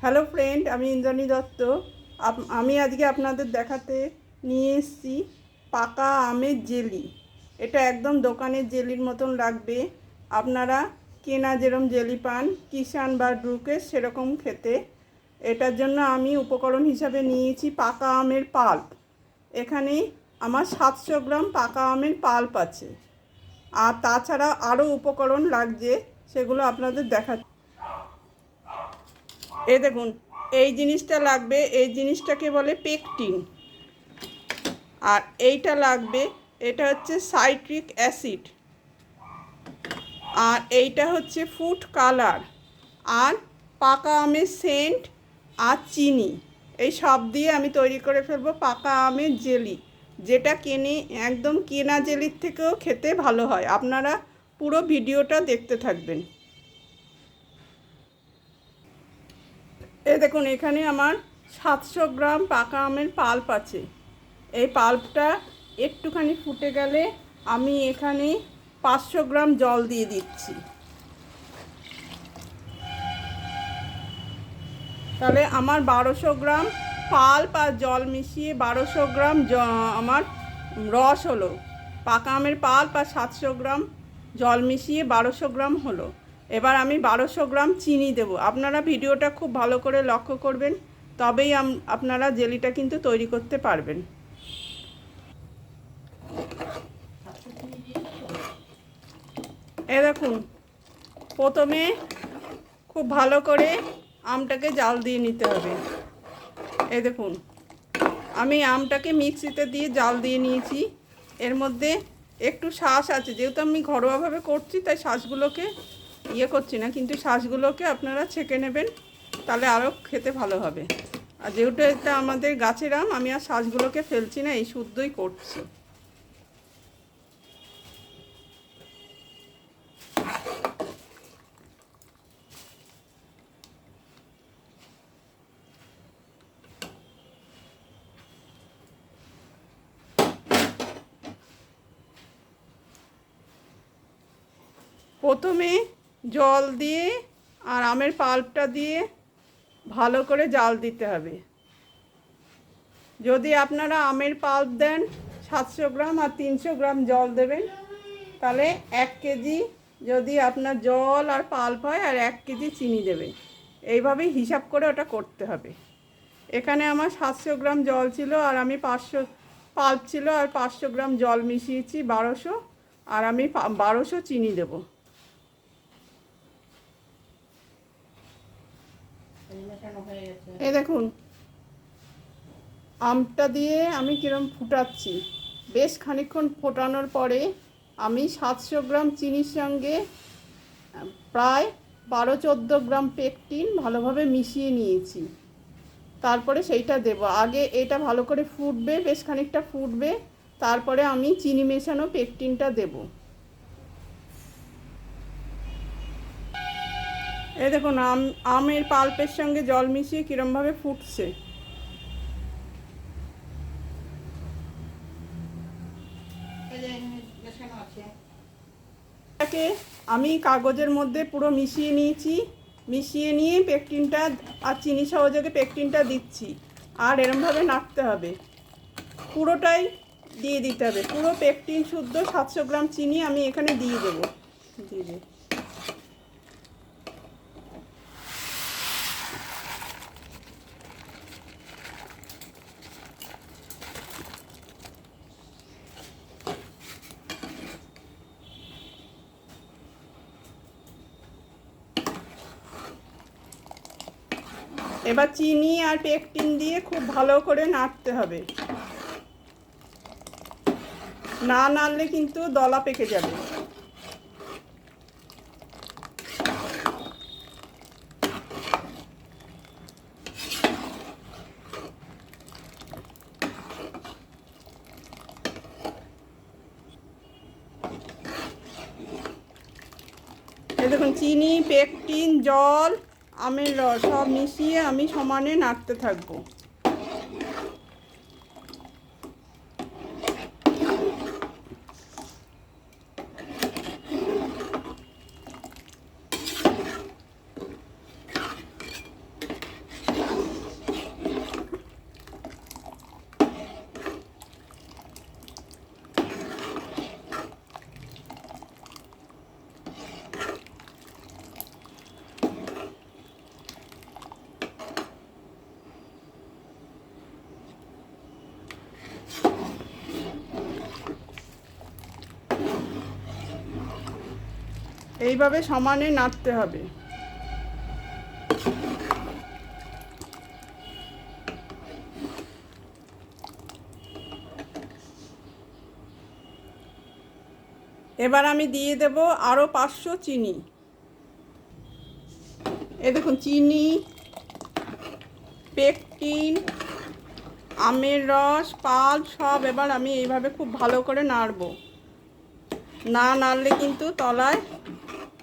Hello friend, আমি ইন্দ্রাণী দত্ত। আমি আজকে আপনাদের দেখাতে নিয়ে এসেছি পাকা আমের জেলি। এটা একদম দোকানের জেলির মতন লাগবে। আপনারা কেনা যেরকম জেলি পান কিষান বা ড্রুকের সেরকম খেতে। এটার জন্য আমি উপকরণ হিসাবে নিয়েছি পাকা আমের পাল্প। এখানে আমার 700 গ্রাম পাকা আমের পাল্প আছে। আর তাছাড়া আরও উপকরণ লাগছে, সেগুলো আপনাদের দেখাচ্ছি। এই দেখুন, এই জিনিসটা লাগবে, এই জিনিসটাকে বলে পেকটিন। আর এইটা লাগবে, এটা হচ্ছে সাইট্রিক অ্যাসিড। আর এইটা হচ্ছে ফুড কালার। আর পাকা আমের সেন্ট আর চিনি, এই সব দিয়ে আমি তৈরি করে ফেলবো পাকা আমের জেলি, যেটা একদম কেনা জেলির থেকেও খেতে ভালো হয়। আপনারা পুরো ভিডিওটা দেখতে থাকবেন। এই দেখুন, এখানে আমার 700 গ্রাম পাকা আমের পাল্প আছে। এই পাল্পটা একটুখানি ফুটে গেলে আমি এখানে 500 গ্রাম জল দিয়ে দিচ্ছি। তাহলে আমার 1200 গ্রাম পাল্প আর জল মিশিয়ে 1200 গ্রাম আমার রস হলো। পাকা আমের পাল্প আর 700 গ্রাম জল মিশিয়ে 1200 গ্রাম হলো। এবার আমি 1200 গ্রাম চিনি দেব। আপনারা ভিডিওটা খুব ভালো করে লক্ষ্য করবেন, তবেই আপনারা জেলিটা কিন্তু তৈরি করতে পারবেন। দেখুন, প্রথমে খুব ভালো করে আমটাকে জাল দিয়ে নিতে হবে। এই দেখুন, আমি আমটাকে মিক্সিতে দিয়ে জাল দিয়ে নিয়েছি। এর মধ্যে একটু শাঁস আছে, যেহেতু আমি ঘরোয়াভাবে করছি তাই শাঁসগুলোকে করছি না, কিন্তু শাঁসগুলোকে আপনারা ছেঁকে নেবেন, তাহলে আরও খেতে ভালো হবে। আর যেহেতু এটা আমাদের গাছের আম, আমি আর শাঁসগুলোকে ফেলছি না, এই শুদ্ধই করছি। প্রথমে জল দিয়ে আর আমের পাল্পটা দিয়ে ভালো করে জাল দিতে হবে। যদি আপনারা আমের পাল্প দেন 700 গ্রাম আর 300 গ্রাম জল দেবেন, তাহলে 1 কেজি যদি আপনার জল আর পাল্প হয়, আর 1 কেজি চিনি দেবেন। এইভাবেই হিসাব করে ওটা করতে হবে। এখানে আমার 700 গ্রাম জল ছিল, আর আমি 500 পাল্প ছিল, আর 500 গ্রাম জল মিশিয়েছি 1200, আর আমি 1200 চিনি দেব। এই দেখুন, আমটা দিয়ে আমি কিরম ফুটাচ্ছি। বেশ খানিকক্ষণ ফোটানোর পরে আমি 700 গ্রাম চিনির সঙ্গে প্রায় 12-14 গ্রাম পেকটিন ভালোভাবে মিশিয়ে নিয়েছি। তারপরে সেইটা দেব। আগে এটা ভালো করে ফুটবে, বেশ খানিকটা ফুটবে, তারপরে আমি চিনি মেশানো পেকটিনটা দেব। এই দেখুন, আমের পাল্পের সঙ্গে জল মিশিয়ে কীরমভাবে ফুটছে। এটাকে আমি কাগজের মধ্যে পুরো মিশিয়ে নিয়েছি। মিশিয়ে নিয়ে পেকটিনটা আর চিনি সহযোগে পেকটিনটা দিচ্ছি, আর এরমভাবে নাড়তে হবে। পুরোটাই দিয়ে দিতে হবে, পুরো পেকটিন শুদ্ধ 700 গ্রাম চিনি আমি এখানে দিয়ে দেবো। এবার চিনি আর পেকটিন দিয়ে খুব ভালো করে নাড়তে হবে। না নাড়লে কিন্তু দলা পেকে যাবে। এই দেখুন, চিনি, পেকটিন, জল, আমের রস সব মিশিয়ে আমি সমানে নাড়তে থাকবো। এইভাবে সমানে নাড়তে হবে। এবার আমি দিয়ে দেব আরও 500 চিনি। এই দেখুন চিনি, পেকটিন, আমের রস, পাল সব এবার আমি এইভাবে খুব ভালো করে নাড়বো। না নাড়লে কিন্তু তলায়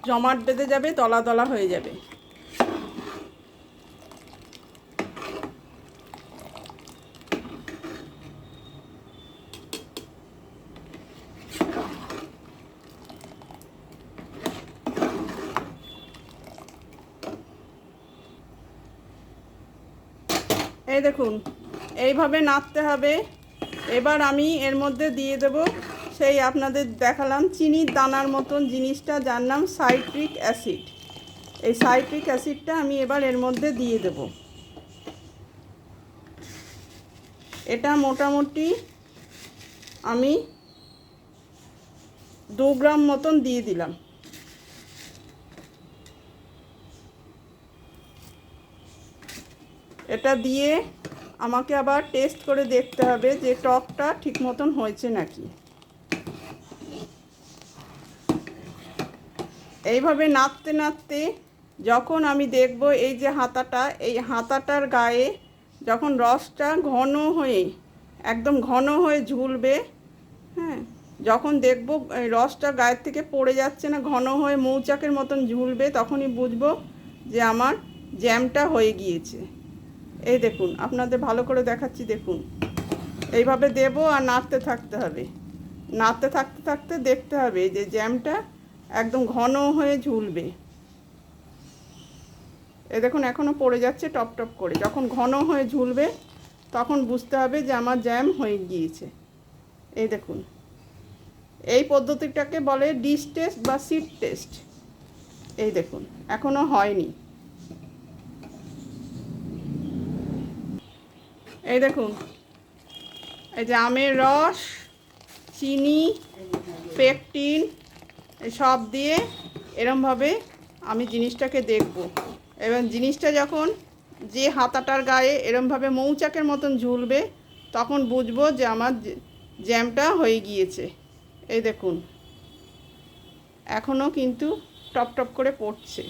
জমাট বেঁধে যাবে, দলা দলা হয়ে যাবে। এই দেখুন এইভাবে নাড়তে হবে। এবার আমি এর মধ্যে দিয়ে দেব সেই আপনাদের দেখালাম চিনির দানার মতন জিনিসটা, যার নাম সাইট্রিক অ্যাসিড। এই সাইট্রিক অ্যাসিডটা আমি এবার এর মধ্যে দিয়ে দেব। এটা মোটামুটি আমি 2 গ্রাম মতন দিয়ে দিলাম। এটা দিয়ে আমাকে আবার টেস্ট করে দেখতে হবে যে টকটা ঠিক মতন হয়েছে নাকি। এইভাবে নাড়তে নাড়তে যখন আমি দেখব এই যে হাতাটা, এই হাতাটার গায়ে যখন রসটা ঘন হয়ে একদম ঘন হয়ে ঝুলবে, হ্যাঁ, যখন দেখব এই রসটা গায়ের থেকে পড়ে যাচ্ছে না, ঘন হয়ে মৌচাকের মতন ঝুলবে, তখনই বুঝবো যে আমার জ্যামটা হয়ে গিয়েছে। এই দেখুন আপনাদের ভালো করে দেখাচ্ছি, দেখুন এইভাবে দেব আর নাড়তে থাকতে হবে। নাড়তে থাকতে থাকতে দেখতে হবে যে জ্যামটা একদম ঘন হয়ে ঝুলবে। এই দেখুন এখনও পড়ে যাচ্ছে টপ টপ করে। যখন ঘন হয়ে ঝুলবে তখন বুঝতে হবে যে আমার জ্যাম হয়ে গিয়েছে। এই দেখুন এই পদ্ধতিটাকে বলে ডিশ টেস্ট বা সিড টেস্ট। এই দেখুন এখনও হয়নি। এই দেখুন এই যে আমের রস, চিনি, পেকটিন সব দিয়ে এরমভাবে আমি জিনিসটাকে দেখব। এবং জিনিসটা যখন যে হাতাটার গায়ে এরমভাবে মৌচাকের মতন ঝুলবে তখন বুঝবো যে আমার জ্যামটা হয়ে গিয়েছে। এই দেখুন এখনও কিন্তু টপ টপ করে পড়ছে।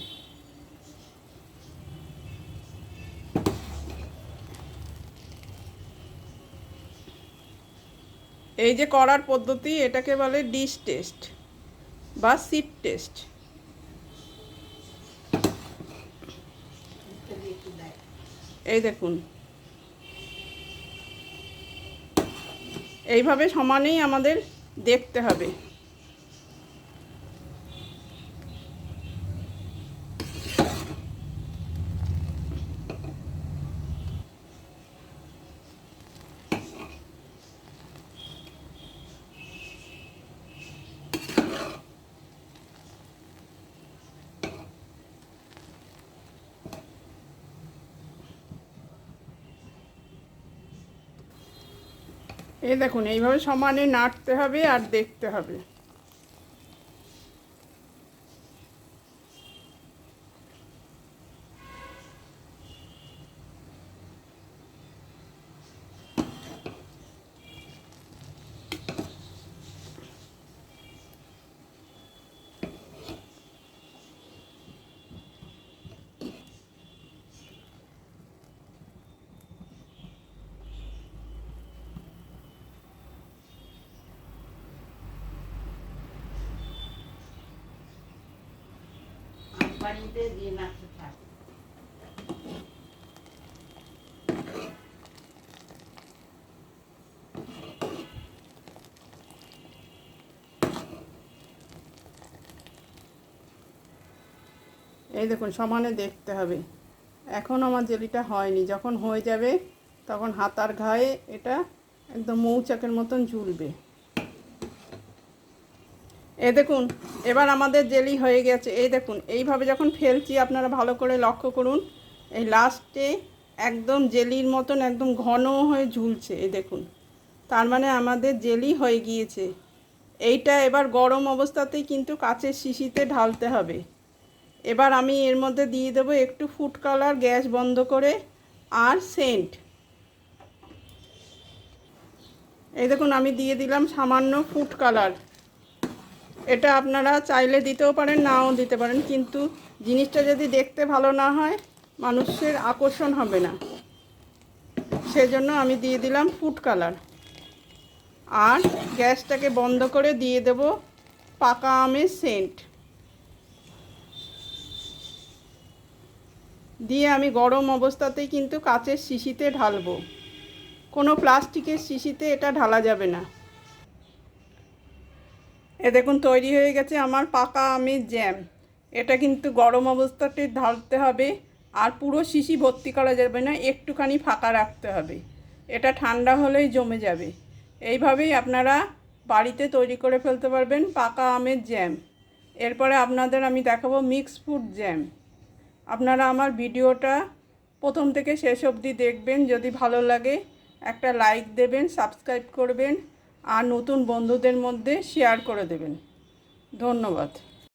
এই যে করার পদ্ধতি, এটাকে বলে ডিশ টেস্ট বা সিড টেস্ট। এই দেখুন এইভাবে সমানেই আমাদের দেখতে হবে। এই দেখুন এইভাবে সমানে নাড়তে হবে আর দেখতে হবে। পানিতে দিয়ে নাড়তে থাক। এই দেখুন সমানে দেখতে হবে। এখন আমার জেলিটা হয়নি, যখন হয়ে যাবে তখন হাতার গায়ে এটা একদম মৌচাকের মতন ঝুলবে। এই দেখুন এবার আমাদের জেলি হয়ে গেছে। এই দেখুন এইভাবে যখন ফেলছি আপনারা ভালো করে লক্ষ্য করুন, এই লাস্টে একদম জেলির মতন একদম ঘন হয়ে ঝুলছে। এই দেখুন তার মানে আমাদের জেলি হয়ে গিয়েছে। এইটা এবার গরম অবস্থাতেই কিন্তু কাচের শিশিতে ঢালতে হবে। এবার আমি এর মধ্যে দিয়ে দেবো একটু ফুড কালার, গ্যাস বন্ধ করে, আর সেন্ট। এই দেখুন আমি দিয়ে দিলাম সামান্য ফুড কালার। এটা আপনারা চাইলে দিতেও পারেন, নাও দিতে পারেন, কিন্তু জিনিসটা যদি দেখতে ভালো না হয় মানুষের আকর্ষণ হবে না, সেজন্য আমি দিয়ে দিলাম ফুড কালার। আর গ্যাসটাকে বন্ধ করে দিয়ে দেব পাকা আমের সেন্ট। দিয়ে আমি গরম অবস্থাতেই কিন্তু কাচের শিশিতে ঢালবো, কোনো প্লাস্টিকের শিশিতে এটা ঢালা যাবে না। এ দেখুন তৈরি হয়ে গেছে আমার পাকা আমের জ্যাম। এটা কিন্তু গরম অবস্থাতে ঢালতে হবে, আর পুরো শিশি ভর্তি করা যাবে না, একটুখানি ফাঁকা রাখতে হবে। এটা ঠান্ডা হলেই জমে যাবে। এইভাবেই আপনারা বাড়িতে তৈরি করে ফেলতে পারবেন পাকা আমের জ্যাম। এরপরে আপনাদের আমি দেখাবো মিক্স ফ্রুট জ্যাম। আপনারা আমার ভিডিওটা প্রথম থেকে শেষ অবধি দেখবেন, যদি ভালো লাগে একটা লাইক দেবেন, সাবস্ক্রাইব করবেন, আর নতুন বন্ধুদের মধ্যে শেয়ার করে দেবেন। ধন্যবাদ।